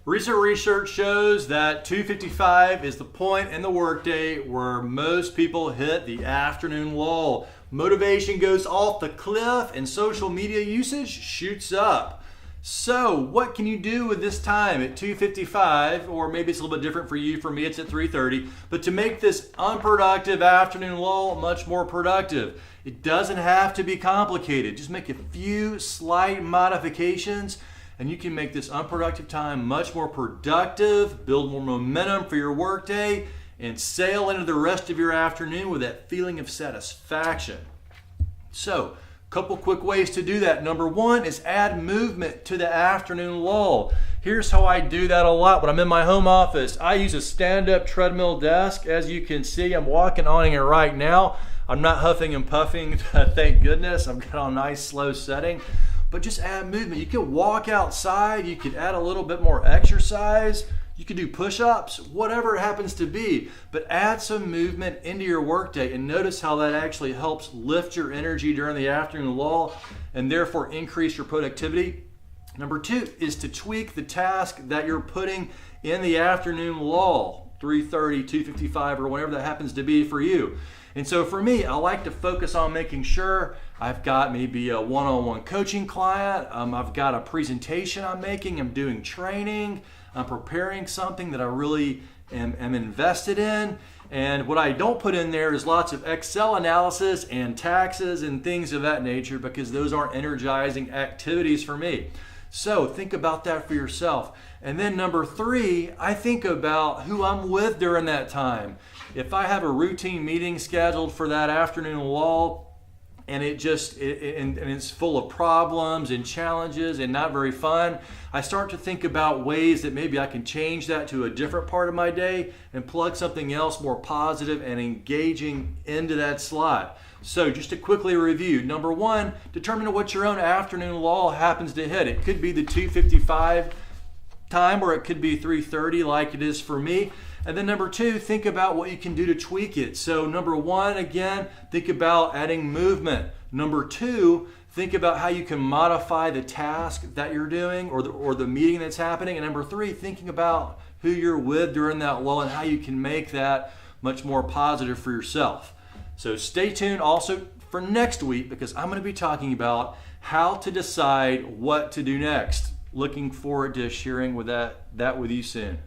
Recent research shows that 2:55 is the point in the workday where most people hit the afternoon lull. Motivation goes off the cliff and social media usage shoots up. So what can you do with this time at 2:55, or maybe it's a little bit different for you, for me it's at 3:30, but to make this unproductive afternoon lull much more productive? It doesn't have to be complicated. Just make a few slight modifications and you can make this unproductive time much more productive, build more momentum for your workday, and sail into the rest of your afternoon with that feeling of satisfaction. So, a couple quick ways to do that. Number one is add movement to the afternoon lull. Here's how I do that a lot when I'm in my home office. I use a stand-up treadmill desk. As you can see, I'm walking on it right now. I'm not huffing and puffing, thank goodness. I've got a nice slow setting. But just add movement. You can walk outside, you could add a little bit more exercise, you could do push-ups, whatever it happens to be, but add some movement into your workday and notice how that actually helps lift your energy during the afternoon lull and therefore increase your productivity. Number two is to tweak the task that you're putting in the afternoon lull, 3:30, 2:55, or whatever that happens to be for you. And so for me, I like to focus on making sure I've got maybe a one-on-one coaching client, I've got a presentation I'm making, I'm doing training, I'm preparing something that I really am invested in. And what I don't put in there is lots of Excel analysis and taxes and things of that nature, because those aren't energizing activities for me. So think about that for yourself. And then number three, I think about who I'm with during that time. If I have a routine meeting scheduled for that afternoon lull, and it's full of problems and challenges and not very fun, I start to think about ways that maybe I can change that to a different part of my day and plug something else more positive and engaging into that slot. So just to quickly review, number one, determine what your own afternoon lull happens to hit. It could be the 2:55 time, or it could be 3:30 like it is for me. And then number two, think about what you can do to tweak it. So number one, again, think about adding movement. Number two, think about how you can modify the task that you're doing or the meeting that's happening. And number three, thinking about who you're with during that lull and how you can make that much more positive for yourself. So stay tuned also for next week, because I'm going to be talking about how to decide what to do next. Looking forward to sharing that with you soon.